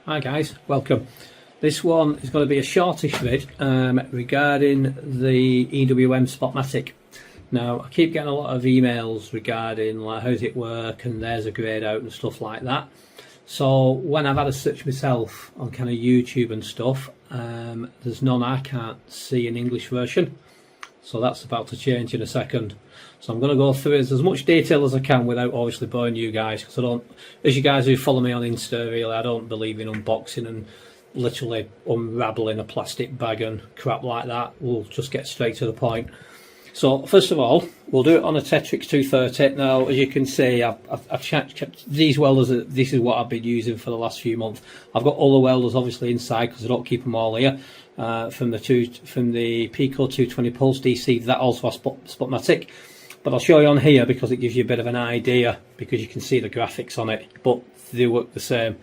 Hi guys, welcome. This one is going to be a shortish vid regarding the EMW Spotmatic. Now I keep getting a lot of emails regarding like how does it work and there's a grade out and stuff like that. So when I've had a search myself on kind of YouTube and stuff, there's none. I can't see an English version, so that's about to change in a second. So I'm going to go through as much detail as I can without obviously boring you guys, because I don't, as you guys who follow me on Insta, really, I don't believe in unboxing and literally unraveling a plastic bag and crap like that. We'll just get straight to the point. So first of all, we'll do it on a Tetrix 230. Now, as you can see, I've kept these welders. This is what I've been using for the last few months. I've got all the welders obviously inside because I don't keep them all here. From the Pico 220 pulse DC, that also has Spotmatic. But I'll show you on here because it gives you a bit of an idea, because you can see the graphics on it, but they work the same.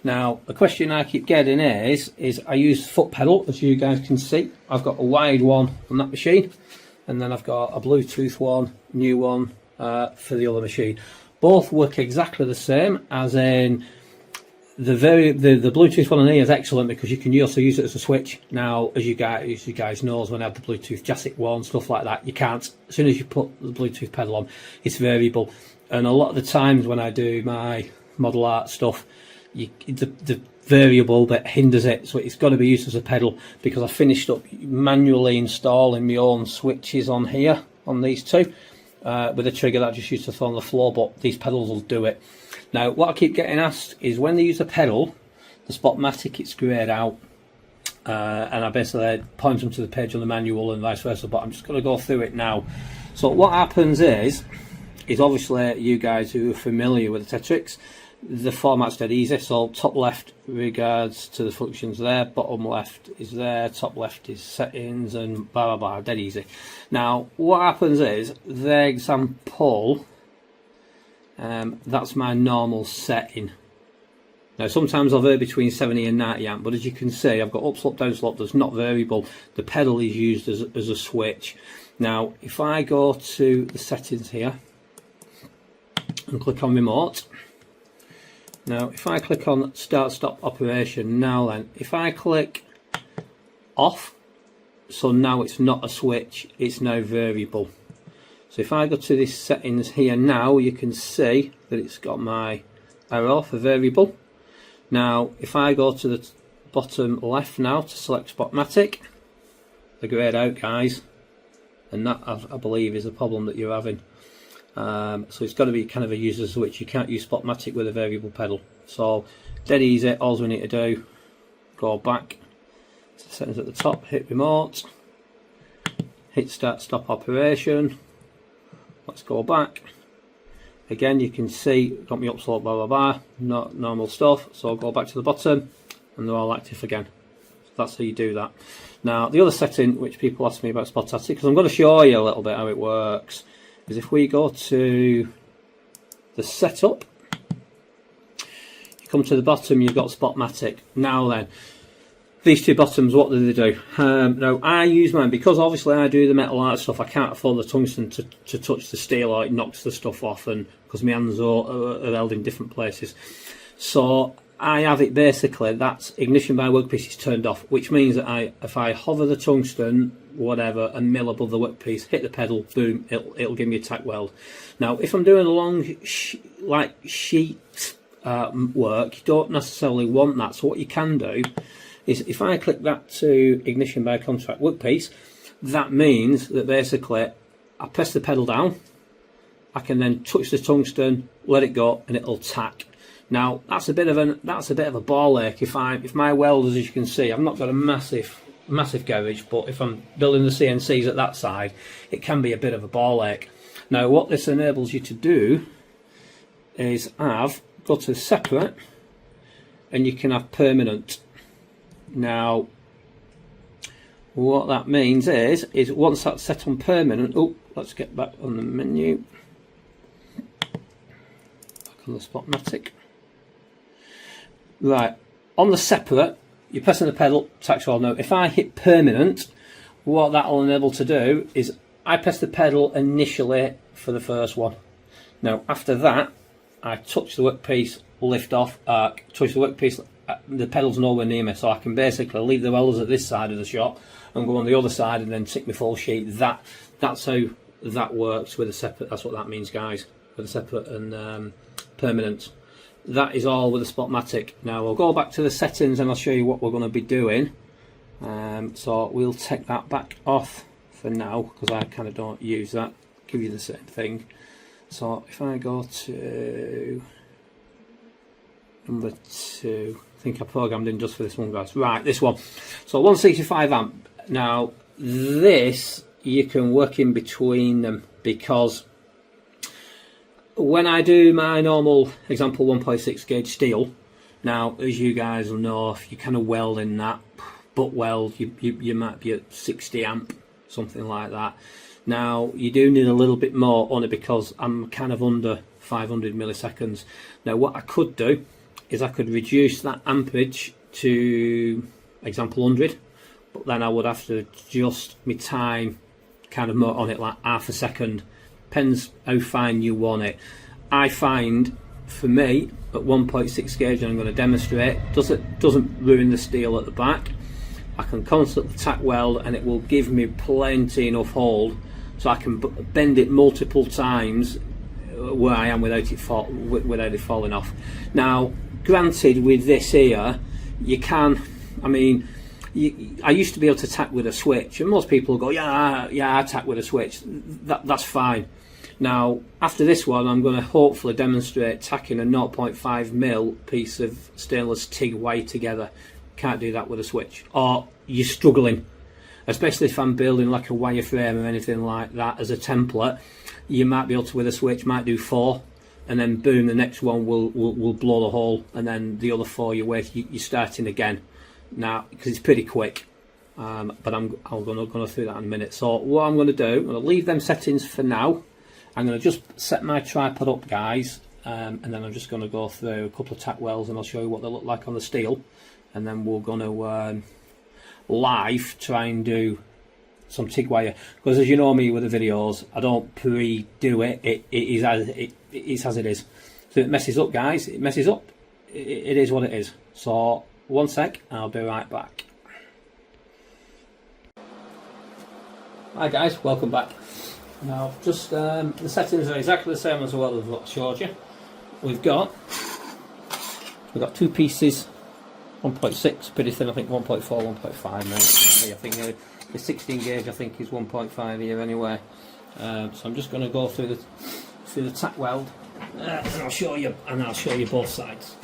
Now, the question I keep getting is I use foot pedal, as you guys can see. I've got a wide one on that machine, and then I've got a Bluetooth one, new one for the other machine. Both work exactly the same, as in the Bluetooth one on here is excellent because you can also use it as a switch. Now, as you guys know, when I have the Bluetooth Jasic one, stuff like that, you can't. As soon as you put the Bluetooth pedal on, it's variable. And a lot of the times when I do my model art stuff, the variable that hinders it, so it's got to be used as a pedal, because I finished up manually installing my own switches on here, on these two, with a trigger that I just used to throw on the floor, but these pedals will do it. Now, what I keep getting asked is when they use a pedal, the Spotmatic, it's grayed out, and I basically point them to the page on the manual and vice versa, but I'm just going to go through it now. So what happens is obviously you guys who are familiar with the Tetrix, the format's dead easy. So top left regards to the functions there, bottom left is there, top left is settings, and blah blah blah, dead easy. Now what happens is the example, that's my normal setting. Now sometimes I'll vary between 70 and 90 amp, but as you can see, I've got up slope, down slope, that's not variable. The pedal is used as a switch. Now if I go to the settings here and click on remote, now if I click on start stop operation, now then if I click off, so now it's not a switch, it's now variable. So if I go to this settings here now, you can see that it's got my arrow for variable. Now if I go to the bottom left now to select Spotmatic, they're grayed out, guys, and that I believe is a problem that you're having. So it's got to be kind of a user switch. You can't use Spotmatic with a variable pedal. So dead easy. All we need to do, go back to the settings at the top, hit remote, hit start stop operation. Let's go back again. You can see got me up slope, blah blah blah, not normal stuff. So I'll go back to the bottom and they're all active again. So that's how you do that. Now the other setting which people ask me about Spotmatic, because I'm going to show you a little bit how it works, is if we go to the setup, you come to the bottom, you've got Spotmatic. Now then, these two bottoms, what do they do? Now I use mine because obviously I do the metal art stuff. I can't afford the tungsten to touch the steel, or it knocks the stuff off, and because my hands are held in different places. So I have it basically, that's ignition by workpiece is turned off, which means that if I hover the tungsten, whatever, and mill above the workpiece, hit the pedal, boom, it'll give me a tack weld. Now if I'm doing a long sheet work, you don't necessarily want that. So what you can do is if I click that to ignition by contract workpiece, that means that basically I press the pedal down, I can then touch the tungsten, let it go, and it'll tack. Now that's a bit of a ball ache. If my welders, as you can see, I've not got a massive garage, but if I'm building the CNCs at that side, it can be a bit of a ball ache. Now what this enables you to do is go to separate, and you can have permanent. Now what that means is once that's set on permanent, let's get back on the menu, back on the Spotmatic. Right, on the separate, you're pressing the pedal, tack weld. Now if I hit permanent, what that will enable to do is I press the pedal initially for the first one. Now after that I touch the workpiece, lift off, arc, touch the workpiece, the pedal's nowhere near me, so I can basically leave the welders at this side of the shop and go on the other side and then tick my full sheet. That's how that works with a separate. That's what that means, guys, with a separate and permanent. That is all with the Spotmatic. Now we'll go back to the settings and I'll show you what we're going to be doing. So we'll take that back off for now because I kind of don't use that. Give you the same thing. So if I go to number 2, I think I programmed in just for this one, guys. Right, this one. So 165 amp. Now this you can work in between them, because when I do my normal example 1.6 gauge steel, now as you guys will know, if you kind of weld in that, butt weld, you might be at 60 amp, something like that. Now you do need a little bit more on it because I'm kind of under 500 milliseconds. Now what I could do is I could reduce that amperage to example 100, but then I would have to adjust my time kind of more on it, like half a second. Depends how fine you want it. I find for me at 1.6 gauge, and I'm going to demonstrate, doesn't ruin the steel at the back. I can constantly tack weld and it will give me plenty enough hold so I can bend it multiple times where I am without it falling off. Now granted, with this here you can, I mean, I used to be able to tack with a switch, and most people go, yeah, I tack with a switch. That's fine. Now after this one I'm going to hopefully demonstrate tacking a 0.5 mil piece of stainless TIG wire together. Can't do that with a switch, or you're struggling, especially if I'm building like a wireframe or anything like that as a template. You might be able to, with a switch, might do 4, and then boom, the next one will blow the hole, and then the other 4 you're starting again. Now because it's pretty quick, but I'm going to go through that in a minute. So what I'm going to do, I'm going to leave them settings for now. I'm going to just set my tripod up, guys, and then I'm just going to go through a couple of tack welds and I'll show you what they look like on the steel, and then we're going to live try and do some TIG wire, because as you know me with the videos, I don't pre-do it. It is as it is. So it messes up, guys. It messes up. It is what it is. So one sec, I'll be right back. Hi guys, welcome back. Now just the settings are exactly the same as what I showed you. We've got 2 pieces, 1.6 pretty thin, I think 1.4, 1.5 now. I think the 16 gauge I think is 1.5 here anyway. So I'm just going to go through the tack weld, and I'll show you both sides.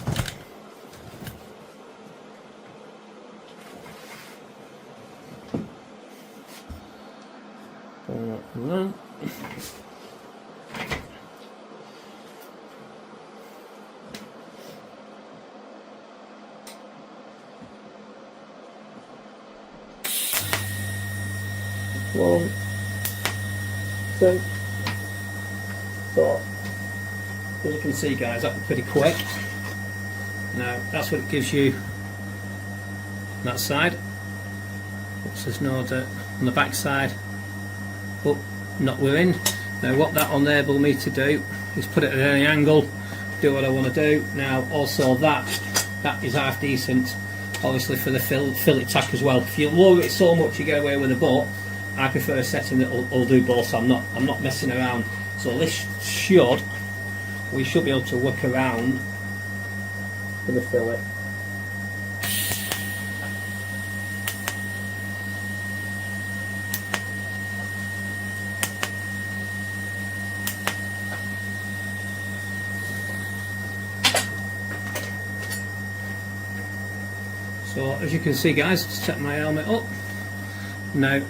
One, two. So as you can see, guys, that's pretty quick. Now that's what it gives you on that side. Oops, there's no dirt on the back side, but not within. Now what that will enable me to do is put it at any angle, do what I want to do. Now also that is half decent, obviously, for the fillet tack as well. If you lower it so much you get away with a butt, I prefer a setting that will do both, so I'm not messing around. So this we should be able to work around for the fillet. So as you can see, guys, just set my helmet up. Now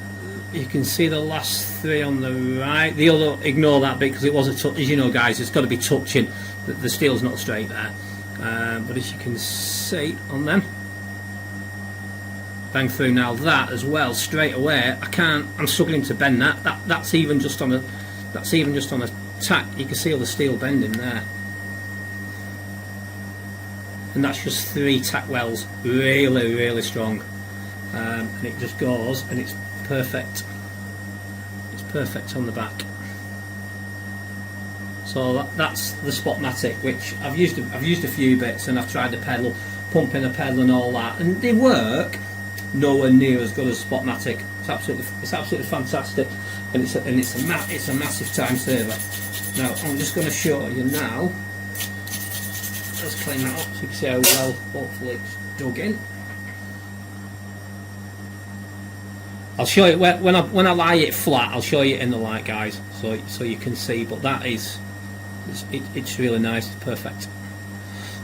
you can see the last 3 on the right. The other, ignore that bit because it wasn't touch. As you know, guys, it's got to be touching. The steel's not straight there. But as you can see on them, bang through. Now that as well, straight away, I can't. I'm struggling to bend that. That's even just on a tack. You can see all the steel bending there. And that's just 3 tack welds, really strong, and it just goes, and it's perfect. It's perfect on the back. So that's the Spotmatic, which I've used a few bits, and I've tried the pedal. pumping a pedal and all that, and they work nowhere near as good as Spotmatic. It's absolutely fantastic, and it's a massive time saver. Now I'm just going to show you now. Let's clean that up so you can see how well hopefully it's dug in. I'll show you when I lie it flat. I'll show you in the light, guys, so you can see. But that is, it's really nice. It's perfect.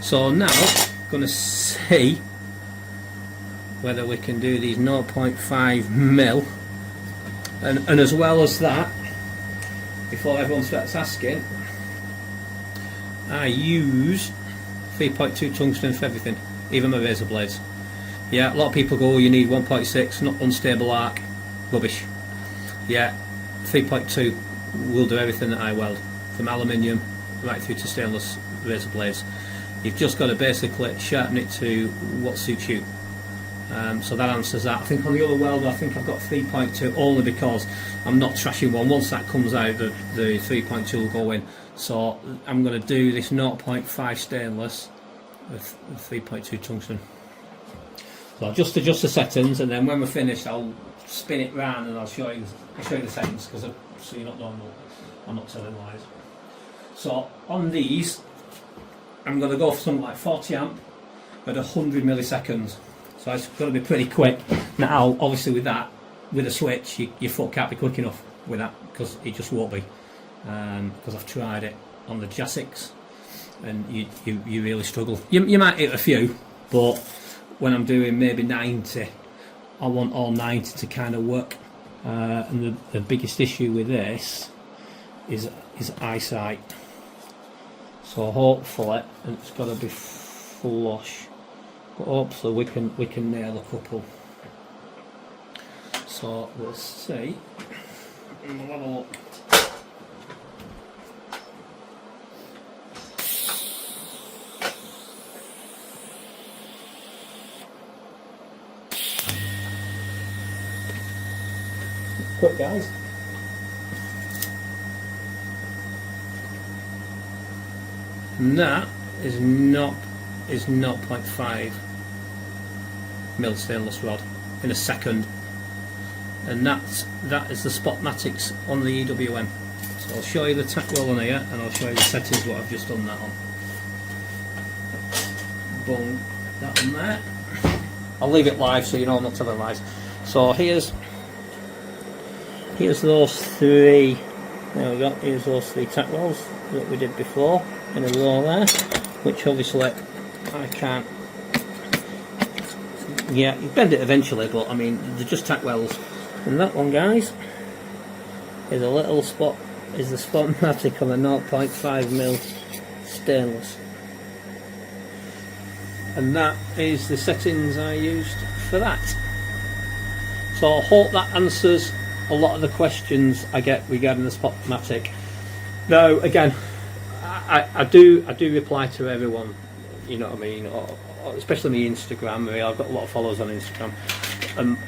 So now I'm going to see whether we can do these 0.5 mil, and as well as that, before everyone starts asking, I use 3.2 tungsten for everything, even my razor blades. Yeah, a lot of people go, oh, you need 1.6, not unstable arc. Rubbish. Yeah, 3.2 will do everything that I weld, from aluminium right through to stainless razor blades. You've just got to basically sharpen it to what suits you. So that answers that. I think on the other welder, I think I've got 3.2, only because I'm not trashing one. Once that comes out, the 3.2 will go in. So I'm going to do this 0.5 stainless with 3.2 tungsten. So I'll just adjust the settings, and then when we're finished, I'll spin it round and I'll show you the settings, because so you're not normal. I'm not telling lies. So on these, I'm going to go for something like 40 amp at 100 milliseconds. So it's going to be pretty quick. Now, obviously, with that, with a switch, your foot can't be quick enough with that, because it just won't be. Because I've tried it on the J6, and you really struggle. You might hit a few, but when I'm doing maybe 90, I want all 90 to kind of work. And the biggest issue with this is eyesight. So hopefully, and it's got to be flush. But hopefully we can nail a couple. So we'll see. We'll have a look. Quick, guys. And that is 0.5 mil stainless rod in a second, and that is the Spotmatics on the EWM. So I'll show you the tack weld on here, and I'll show you the settings what I've just done that on. Boom, that on there. I'll leave it live so you know I'm not telling lies. So here's those three. There we go. Here's those three tack welds that we did before in a row there, which obviously I can't. Yeah, you bend it eventually, but I mean they're just tack welds. And that one, guys, is a little spot. Is the Spotmatic on a 0.5 mil stainless, and that is the settings I used for that. So I hope that answers a lot of the questions I get regarding the Spotmatic. Now, again, I do reply to everyone, you know what I mean, or especially my Instagram. I've got a lot of followers on Instagram.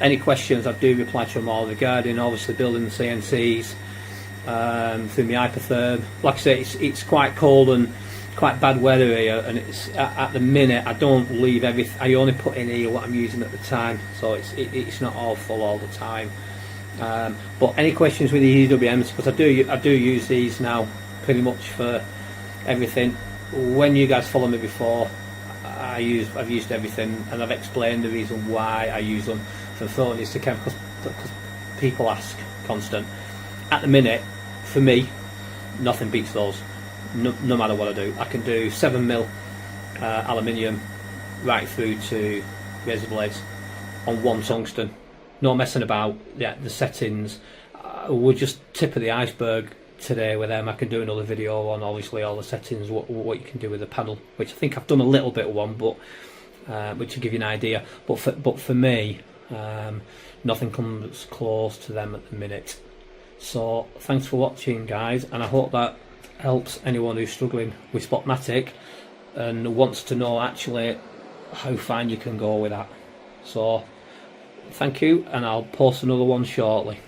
Any questions, I do reply to them all regarding obviously building the CNCs through my hypertherm. Like I say, it's quite cold and quite bad weather here, and it's at the minute I don't leave everything. I only put in here what I'm using at the time, so it's not all full all the time. But any questions with the EWMs, because I do use these now pretty much for everything. When you guys follow me before, I've used everything, and I've explained the reason why I use them. For throwing these to chemicals, because people ask constant. At the minute, for me, nothing beats those. No matter what I do, I can do 7 mil aluminium right through to razor blades on one tungsten. No messing about. Yeah, the settings were just tip of the iceberg today with them. I can do another video on obviously all the settings, what you can do with the panel, which I think I've done a little bit of one, but which will give you an idea. But for me, nothing comes close to them at the minute. So thanks for watching, guys, and I hope that helps anyone who's struggling with Spotmatic and wants to know actually how fine you can go with that. So thank you, and I'll post another one shortly.